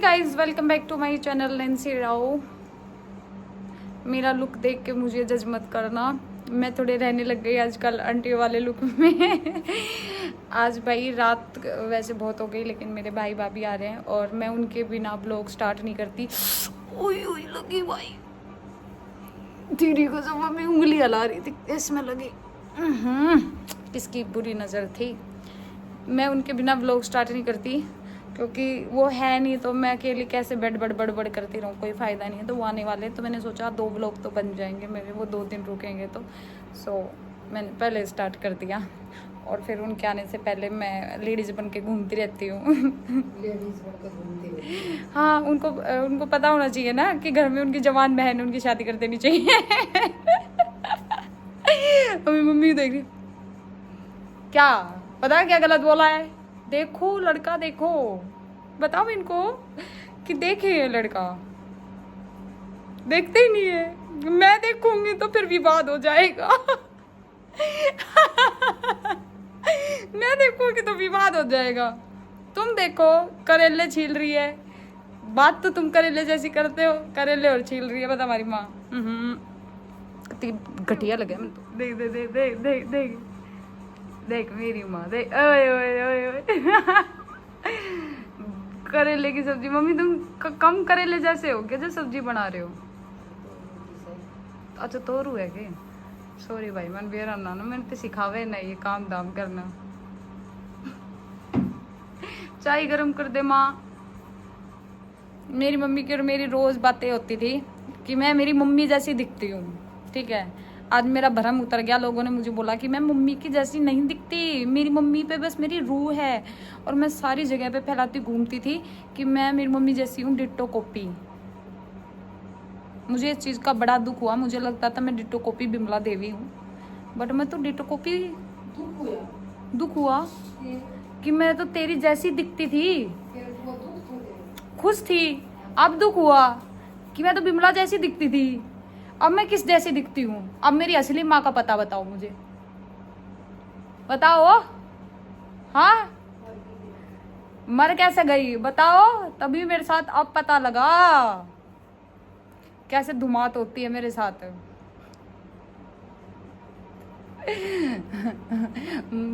Guys, welcome back to my channel Nancy Rao. मेरा look देख के मुझे जज मत करना, मैं थोड़े रहने लग गई आजकल आंटी वाले लुक में। आज भाई रात वैसे बहुत हो गई, लेकिन मेरे भाई भाभी आ रहे हैं और मैं उनके बिना ब्लॉग स्टार्ट नहीं करती। ओई ओई लगी भाई, दीदी को जब मम्मी उंगली हिला रही थी इसमें लगी। किसकी बुरी नज़र थी। मैं उनके बिना ब्लॉग स्टार्ट नहीं करती क्योंकि वो है नहीं, तो मैं अकेले कैसे बड़ करती रहूँ, कोई फ़ायदा नहीं है। तो वो आने वाले, तो मैंने सोचा 2 ब्लॉग तो बन जाएंगे मेरे, वो 2 दिन रुकेंगे तो। सो मैंने पहले स्टार्ट कर दिया और फिर उनके आने से पहले मैं लेडीज़ बन के घूमती रहती हूँ। हाँ, उनको पता होना चाहिए ना कि घर में उनकी जवान बहन उनकी शादी कर देनी चाहिए। अभी मम्मी देख रही, क्या पता क्या गलत बोला है। देखो लड़का, देखो, बताओ इनको कि देखे ये लड़का, देखते ही नहीं है। मैं देखूंगी तो फिर विवाद हो जाएगा। मैं देखूंगी तो विवाद हो जाएगा। तुम देखो करेले छील रही है, बात तो तुम करेले जैसी करते हो, करेले और छील रही है। बता हमारी माँ कितनी घटिया लगे। देख देख देख देख देख देख देख मेरी माँ, देख ओए ओए ओए ओए। करेले की सब्जी। मम्मी तुम कम करेले जैसे हो क्या जो सब्जी बना रहे हो। अच्छा तोरू है के, सॉरी भाई, मन बेरा ना मैंने तो सिखावे ना ये काम दाम करना। चाय गरम कर दे माँ। मेरी मम्मी की और मेरी रोज बातें होती थी कि मैं मेरी मम्मी जैसी दिखती हूँ, ठीक है। आज मेरा भरम उतर गया, लोगों ने मुझे बोला कि मैं मम्मी की जैसी नहीं दिखती, मेरी मम्मी पे बस मेरी रूह है। और मैं सारी जगह पे फैलाती घूमती थी कि मैं मेरी मम्मी जैसी हूँ, डिट्टो कॉपी। मुझे इस चीज़ का बड़ा दुख हुआ, मुझे लगता था मैं डिट्टो कॉपी बिमला देवी हूँ, बट मैं तो डिट्टो कॉपी। दुख हुआ कि मैं तो तेरी जैसी दिखती थी, खुश थी। अब दुख हुआ कि मैं तो बिमला जैसी दिखती थी, अब मैं किस जैसी दिखती हूँ। अब मेरी असली माँ का पता बताओ मुझे, बताओ। हाँ, मर कैसे गई बताओ, तभी मेरे साथ अब पता लगा कैसे धुमात होती है मेरे साथ।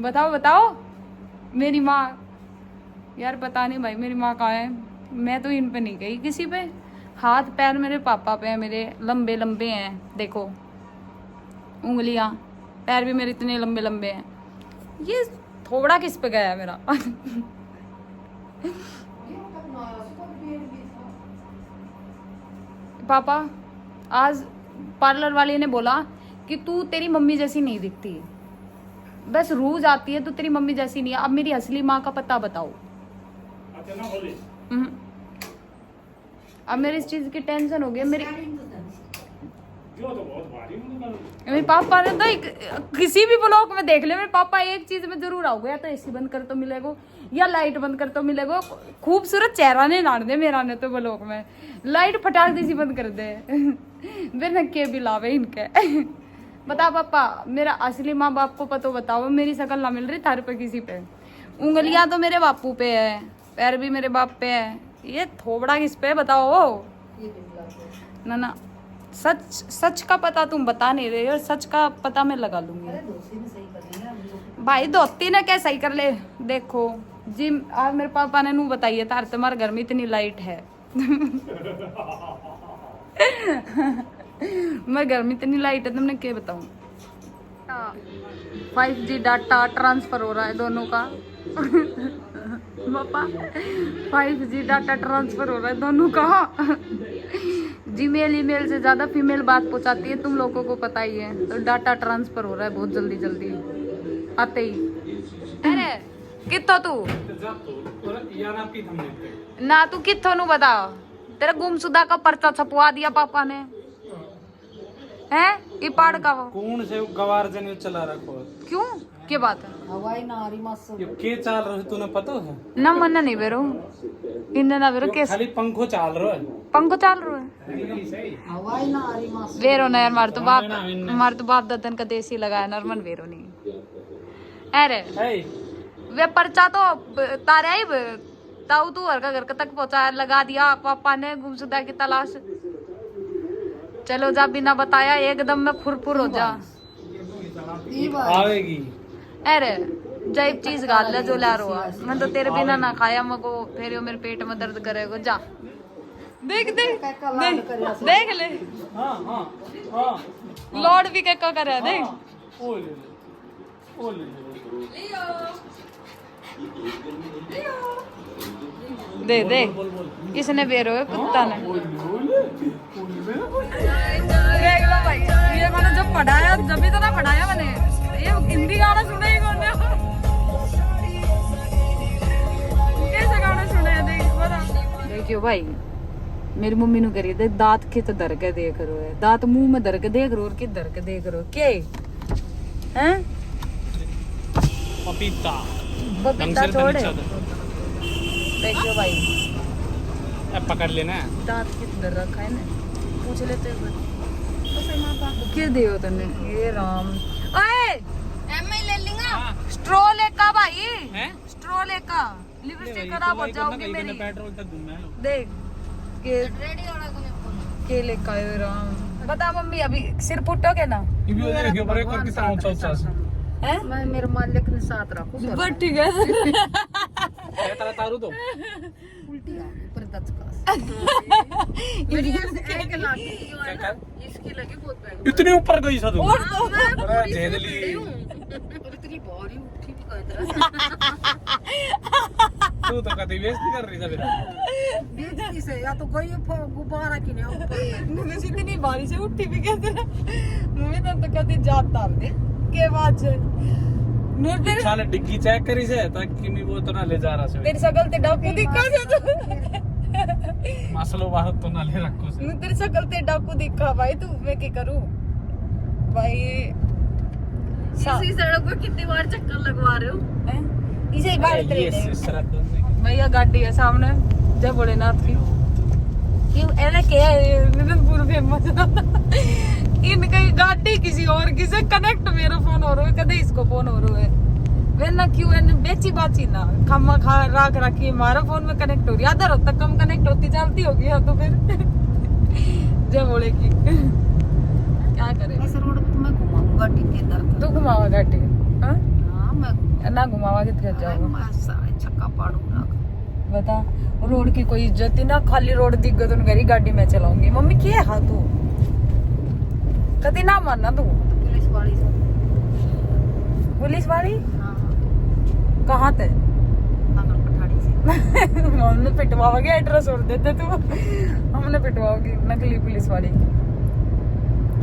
बताओ बताओ मेरी माँ। यार पता नहीं भाई मेरी माँ कहाँ है, मैं तो इन पे नहीं गई किसी पे। हाथ पैर मेरे पापा पे हैं, मेरे लंबे लंबे हैं, देखो उंगलियां, पैर भी मेरे इतने लंबे लंबे हैं। ये थोड़ा किस पे गया है मेरा। पापा आज पार्लर वाले ने बोला कि तू तेरी मम्मी जैसी नहीं दिखती, बस रूज आती है तो तेरी मम्मी जैसी नहीं है। अब मेरी असली माँ का पता बताओ। अब मेरी इस चीज की टेंशन हो गई। मेरे पापा ने तो किसी भी ब्लॉग में देख ले, मेरे पापा एक चीज में जरूर आओगे, या तो एसी बंद कर तो मिलेगो या लाइट बंद कर तो मिलेगो। खूबसूरत चेहरा ने नाड़ दे मेरा ने तो ब्लॉग में, लाइट फटाक दी सी बंद कर दे। बिना के भी लावे इनके। बता पापा, मेरा असली माँ बाप को पता बताओ, मेरी शक्ल ना मिल रही थार पे किसी पे। उंगलियां तो मेरे बापू पे है, पैर भी मेरे बाप पे है, ये थोबड़ा किस पे बताओ। ना ना, सच सच का पता तुम बता नहीं रहे हो, सच का पता मैं लगा लूंगी। भाई दोस्ती ने क्या सही कर ले। देखो जी, आज मेरे पापा ने नू बताइए तार तुम्हारे घर में इतनी लाइट है। मेरे घर में इतनी लाइट है, तुमने क्या बताऊं। 5G डाटा ट्रांसफर हो रहा है दोनों का। पापा 5G डाटा ट्रांसफर हो रहा है दोनों का। जीमेल ईमेल से ज्यादा फीमेल बात पहुंचाती है, तुम लोगों को पता ही है। तो डाटा ट्रांसफर हो रहा है बहुत जल्दी जल्दी आते ही। अरे कितो तू ना, तू कितो नु बता, तेरा गुमशुदा का पर्चा छपवा दिया पापा ने है। ये पाड़ का वो कौन से गवार जन चला रखो, क्यों, क्या बात है। हवाई ना आरी मस ये के चाल रहे तूने पता है ना, मन नहीं बेरो इन ना बेरो के खाली पंखो चाल रहा है, पंखो चाल रहा है। हवाई ना आरी मस वेरो ना यार, मार तो बाप ददन का देसी लगाया नॉर्मल वेरो नहीं। अरे वे पर्चा तो तारे ताऊ तू हर का घर तक पहुंचा लगा दिया पापा ने गुमशुदा की तलाश। चलो जा बिना बताया एकदम में फुरफुर हो जा। आवेगी अरे जैब चीज गाल ले जो ला रो मैं तो तेरे बिना ना खाया मको फिर यो मेरे पेट में दर्द करेगा। जा देख देख देख देख ले हाँ हाँ हाँ लॉर्ड भी क्या कर रहा है देख। ओ ले ले ओ ले दे दे किसने बेरो है कुत्ता ने। देख लो भाई ये मैंने जब पढ़ाया जब भी तो ना पढ़ाया मैंने ये हिंदी गाना सुना ही कौन है। कैसे गाना सुना है देख बता। देखियो भाई मेरी मम्मी नु करी देख दांत खिच धर के देख रो है दांत मुंह में धर के देख रो और कि धर के देख रो के हैं पपीता पपीता छोड़े। देखियो भाई अब पकड़ लेना दांत किधर रखा है ना पूछ लेते क्या दियो तने ये राम। ओए एमआई ले लेंगा स्ट्रॉ लेका भाई हैं स्ट्रॉ लेका लिपस्टिक खराब हो जाओगी मेरी। पेट्रोल तक घूमना है देख के लेका है राम। बता मम्मी अभी सिर पुट्टो के ना देखियो बड़े कर कितना ऊंचा हैं मैं मेरे मालिक ने साथ रखू बस ठीक है। है तेरा तारू तो उल्टी आ गई पर दचका क्या कर इसकी लगी बहुत पैर इतने ऊपर गई सा तू और तो अरे जेदली और इतनी भारी उठी भी कह रहा तू तो कभी बेइज्जती कर रही था मेरा बेइज्जती से या तो गई गुब्बारा की नहीं ऊपर मुझे इतनी बारी से उठी भी कैसे मुझे तो कभी जात डाल दे के बाद से नूर तेरे साले डिग्गी चेक करी से ताकि मैं वो तो ना ले जा रहा से तेरी शकल ते डाकू दिखा से तो मसलो बाहर तो ना ले रखो से नूर तेरी शकल ते डाकू दिखा भाई तू मैं क्या करूं भाई इसी सड़क पे कितनी बार चक्कर लगवा रहे हो इसे बाहर ये तेरे सड़क बंद भैया गाड़ी है सामने जय भोलेनाथ की क्यों ऐसा क्या है निरंपुर फेमस इनका गाड़ी किसी और की से कनेक्ट मेरा फोन हो रहा है कदे इसको फोन हो रहा है वे ना क्यों है बेची बाची ना खम्मा खा राख रखी हमारा फोन में कनेक्ट हो रही है आधा तक कम कनेक्ट होती चलती होगी हाँ तो फिर जय भोले की क्या करे ऐसे रोड पे तो मैं घुमाऊंगा टिके दर तू घुमावा गाड़ी हाँ हां मैं ना घुमावा कितने जाओगे मैं सारे छक्का पाड़ूंगा बता रोड की कोई इज्जत ही ना खाली रोड दिख गई तो मेरी गाड़ी में चलाऊंगी मम्मी क्या है तू कभी ना मानना तू पुलिस वाली से पुलिस वाली हां कहाँ थे नगर पठाड़ी से हमने पिटवाओगे एड्रेस और देते तू हमने पिटवाओगी नकली पुलिस वाली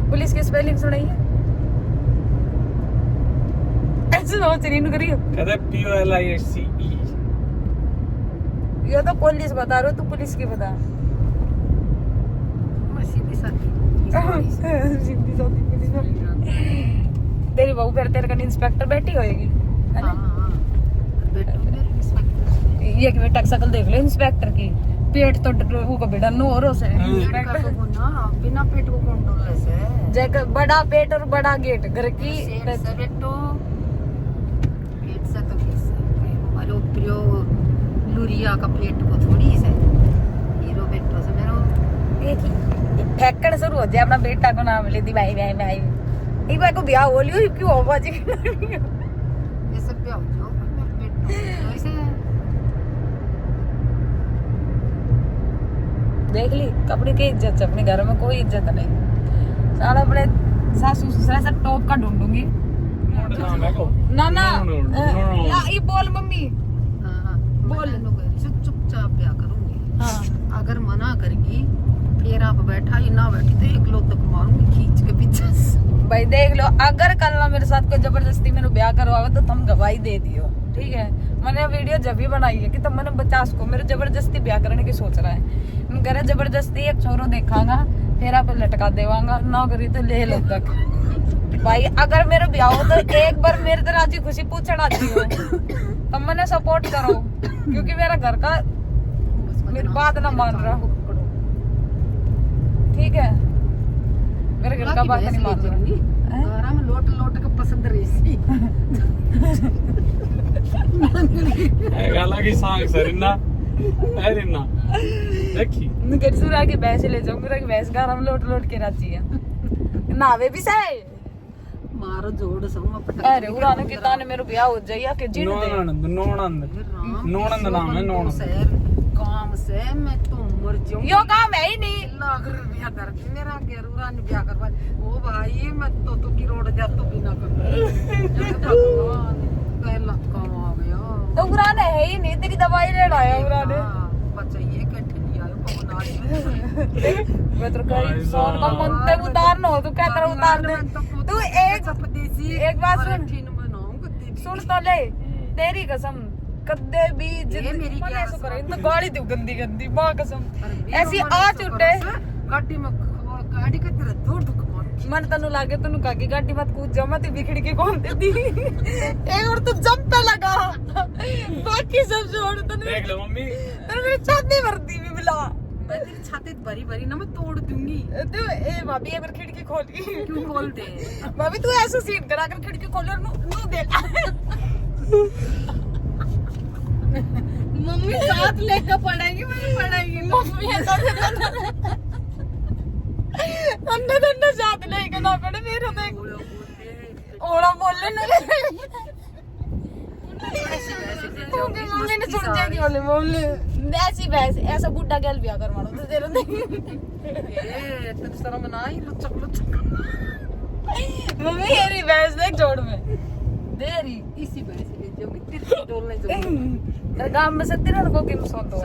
पुलिस की स्पेलिंग सुनाई है ऐसे सोच रही नु करियो कहते POLISCE ये तो पुलिस बता रहे हो तू पुलिस की बता मैं सीधी सादी सीधी सादी पुलिस वाली तेरी बहू फिर तेरे कन इंस्पेक्टर बैठी होएगी है ना हां बेटा मेरे इंस्पेक्टर ये कि बेटा शकल देख लो इंस्पेक्टर की पेट तो वो का बेटा नो रो से पेट का तो ना बिना पेट को कौन डोले से जगह बड़ा पेट और बड़ा गेट घर की शेर से बेटो पेट से तो कैसे हमारे प्रियो लुरिया का पेट को थोड़ी से हीरो बेटो से मेरो एक ही फेंकड़ शुरू हो जाए अपना बेटा को नाम ले दी भाई भाई भाई एक बार को ब्याह हो लियो क्यों हो बाजी ये सब पे आओ जो बेटो तो ऐसे देख ली कपड़े की इज्जत अपने घर में कोई इज्जत नहीं सारा अपने सासू ससुर से टॉप का ढूंढूंगी ना ना या ये बोल मम्मी हां बोल। चुपचाप ब्याह करूंगी हाँ अगर मना करेगी फिर आप बैठा ही ना बैठी तो एक लोग तक मारूंगी खींच के पीछे से भाई देख लो अगर कल ना मेरे साथ कोई जबरदस्ती मेरे ब्याह करवावे तो तुम गवाही दे दियो ठीक है। मैंने वीडियो जब भी बनाई है कि तुम मैंने 50 को मेरे जबरदस्ती ब्याह करने की सोच रहा है मैं कह रहा जबरदस्ती एक छोरो देखागा फिर आप लटका देवांगा ना करी तो ले लो तक भाई अगर मेरे ब्याह हो तो एक बार मेरे तरह राजी खुशी पूछना चाहिए तुम मैंने सपोर्ट करो क्योंकि मेरा घर का मेरी बात ना मान रहा ठीक है मेरे घर का बात नहीं मान रहा गारा में लोट लोट के पसंद रेसी गाला की सांग सर इन्ना अरे ना देखी निकल सुरा के भैंस ले जाऊं मेरा भैंस गारम लोट लोट के राची है नावे भी सही मारो जोड़ संग पटक अरे उड़ाने के ताने मेरे ब्याह हो जाइए कि जिन दे नोनंद नाम है नोनंद शहर काम से मैं तो मर जाऊं यो काम है ही नहीं लाख रुपया करके मेरा गेरूरा ने ब्याह करवा ओ भाई मैं तो की रोड जा तो बिना कर भगवान कहला काम आ गया तो उड़ाने है ही नहीं तेरी दवाई ले आया उड़ाने बचाइए कठिन आयो पवन आए मैं तो कहीं सोन का मनते उतार न हो तू क्या तरह उतार दे तू एक बात सुन तो ले तेरी कसम कदे भी जिंदगी में ऐसा करे तो गाड़ी दू गंदी गंदी मां कसम ऐसी आ चुटे गाड़ी में गाड़ी का तेरा दूर दुख मार मन तनु लागे तनु काकी गाड़ी मत कूद जा मत बिखड़ के कौन दे दी एक और तू जंप पे लगा बाकी सब छोड़ तने देख लो मम्मी तेरे मेरी छाती भरती भी मिला मैं तेरी छाती भरी भरी ना मैं तोड़ दूंगी तू ए भाभी अगर खिड़की खोल क्यों खोल दे भाभी तू ऐसे सीट करा कर खिड़की खोल और नु दे मम्मी साथ लेकर पढ़ाएगी मैंने पढ़ाएगी मम्मी ऐसा अंदर अंदर साथ नहीं करना पड़े मेरे देख ओड़ा बोलने न मम्मी ने सुन जाएगी बोले बोले ऐसी भैंस ऐसा बुड्ढा गैल ब्याह करवाना तो तेरे ए तेरे शर्म ना आई लुचक लुचक मम्मी मेरी भैंस देख जोड़ में देरी इसी भैंस ले जाओगी तेरे डोलने जाऊंगी तेरे गांव में से तेरे को किम सो तो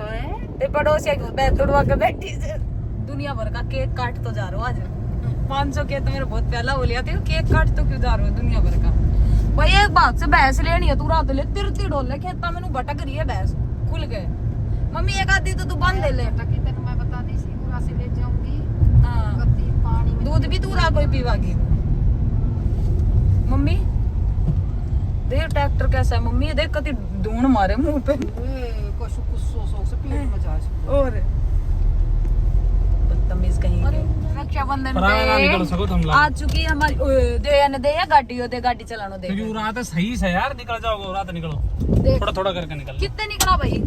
ते पड़ोसिया की बैठ तोड़वा के बैठी से दुनिया भर का केक काट तो जा रहा हूं आज 500 के तो मेरे बहुत पहला हो लिया थे केक काट तो क्यों जा रहे हो दुनिया भर का भाई एक बात से भैंस लेनी है तू रात ले तिरती डोले खेता मैनू भटक रही है भैंस खुल गए मम्मी एक आधी तो तू बंद दे ले ताकि तेरे मैं बता दी सिंगूरा से ले जाऊंगी हां कत्ती पानी में दूध भी तू रा कोई पीवागी मम्मी देख ट्रैक्टर कैसा है मम्मी देख कति ढूंढ मारे मुंह पे कुछ सो से पेट में जा और बदतमीज कहीं के रक्षाबंधन पराया निकल सको तुम पे लोग आ चुकी है हमारी दे न दे या गाड़ी चलानो दे क्योंकि रात सही से यार निकल जाओगे रात निकलो देख थोड़ा थोड़ा करके निकल कितने निकला भाई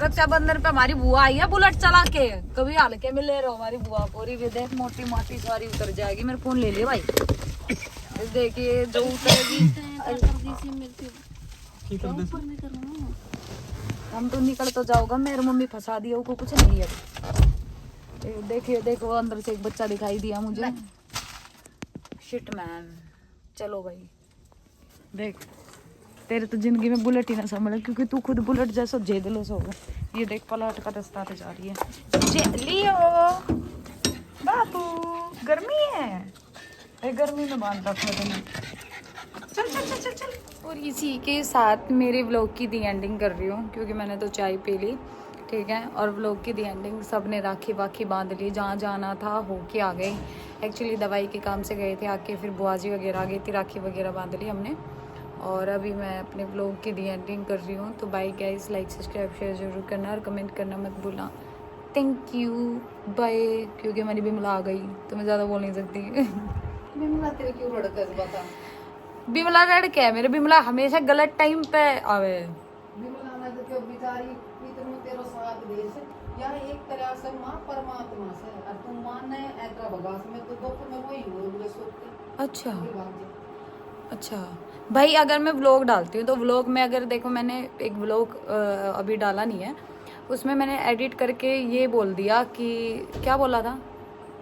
रक्षाबंधन पे हमारी बुआ आई है बुलेट चला के कभी हल्के में ले रहे हो हमारी बुआ पूरी भी देख मोटी मोटी सारी उतर जाएगी मेरे फोन ले लिया भाई देखिए जो उतरेगी हम तो निकल तो जाओगा मेरे मम्मी फंसा दिया उसको कुछ नहीं है देखिए देखो अंदर से एक बच्चा दिखाई दिया मुझे शिट मैन चलो भाई देख तेरे तो जिंदगी में बुलेट ही ना संभले क्योंकि तू खुद बुलेट जैसा जेदलेस होगा ये देख पलाट का रास्ता पे जा रही है लियो बाबू गर्मी है गर्मी में बांध रखा तुम्हें चल चल चल चल चल और इसी के साथ मेरे व्लॉग की दी एंडिंग कर रही हूँ क्योंकि मैंने तो चाय पी ली ठीक है और व्लॉग की दी एंडिंग सब ने राखी वाखी बांध ली जहाँ जाना था होके आ गए एक्चुअली दवाई के काम से गए थे आके फिर बुआजी वगैरह आ गई थी राखी वगैरह बांध ली हमने और अभी मैं अपने व्लॉग की दी एंडिंग कर रही हूँ तो bye guys like subscribe share जरूर करना और कमेंट करना मत भूलना थैंक यू बाय क्योंकि हमारी बिमला आ गई तो मैं ज़्यादा बोल नहीं सकती बिमला तेरे क्यों लड़का बता बिमला रेड क्या है मेरे बिमला हमेशा गलत टाइम पे आवे बिमला ना तो बेचारी इतना तेरा साथ दे से यार एक तरह से मां परमात्मा से और तुम माने ऐसा बगास में तो दुख में वही हो बोले सोते अच्छा अच्छा भाई अगर मैं व्लॉग डालती हूँ तो व्लॉग में अगर देखो मैंने एक व्लॉग अभी डाला नहीं है उसमें मैंने एडिट करके ये बोल दिया कि क्या बोला था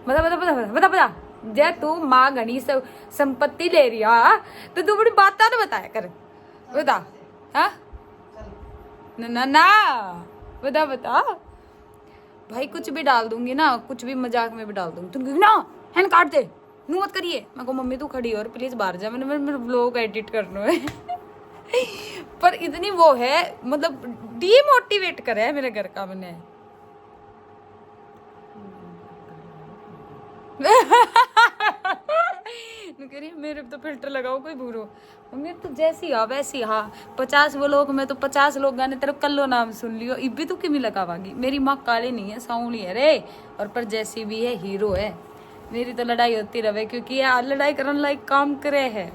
बता बता बता बता बता जय तू माँ घनी संपत्ति ले रही है तो तू बड़ी बात ना बताया कर बता हाँ ना ना बता बता भाई कुछ भी डाल दूंगी ना कुछ भी मजाक में भी डाल दूंगी तुम ना हैंड काट दे नू मत करिए मैं को मम्मी तू खड़ी और प्लीज बाहर जा मैंने मेरे व्लॉग एडिट करना है पर इतनी वो है मतलब डीमोटिवेट करे है मेरे घर का मैंने मेरे तो फिल्टर लगाओ कोई भूरो मम्मी तो जैसी हा वैसी हा 50 वो लोग में तो 50 लोग गाने तेरे कल्लो नाम सुन लियो इब्बी तू किमी लगावागी मेरी माँ काली नहीं है सांवली है रे और पर जैसी भी है हीरो है मेरी तो लड़ाई होती रहे क्योंकि ये लड़ाई करने लायक काम करे है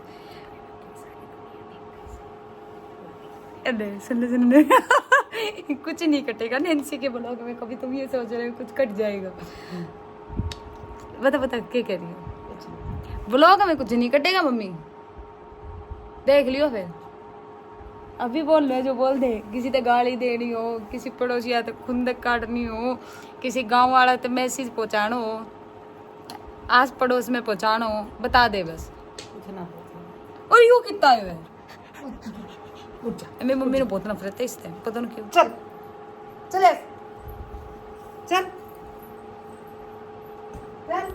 सुन ले कुछ नहीं कटेगा नैन्सी के ब्लॉग में। कभी तुम ये सोच रहे हो कुछ कट जाएगा? बता बता क्या कह रही हो? ब्लॉग में कुछ नहीं कटेगा मम्मी, देख लियो फिर। अभी बोल रहे जो बोल दे, किसी ते गाली देनी हो, किसी पड़ोसी या तो खुंदक काटनी हो, किसी गांव वाला तो मैसेज पहुंचानो हो, आस पड़ोस में पहुंचाना हो, बता दे बस। और यू कितना है मेरी मम्मी ने बहुत नफरत है इससे, पता नहीं क्यों। चल चले चल चल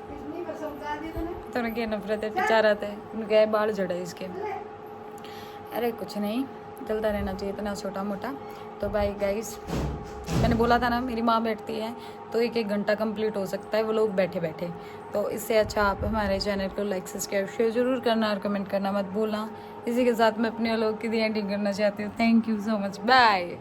कितनी बार समझा दी तूने? तो उनकी नफरत है, बेचारा था, उनके बाल झड़े इसके। अरे कुछ नहीं, चलता रहना चाहिए इतना छोटा मोटा। तो भाई गाइस, मैंने बोला था ना मेरी माँ बैठती है तो 1-1 घंटा कंप्लीट हो सकता है वो लोग बैठे बैठे। तो इससे अच्छा आप हमारे चैनल को लाइक सब्सक्राइब शेयर जरूर करना और कमेंट करना मत भूलना। इसी के साथ मैं अपने लोग की दी एंडिंग करना चाहती हूँ। Thank you so much, bye.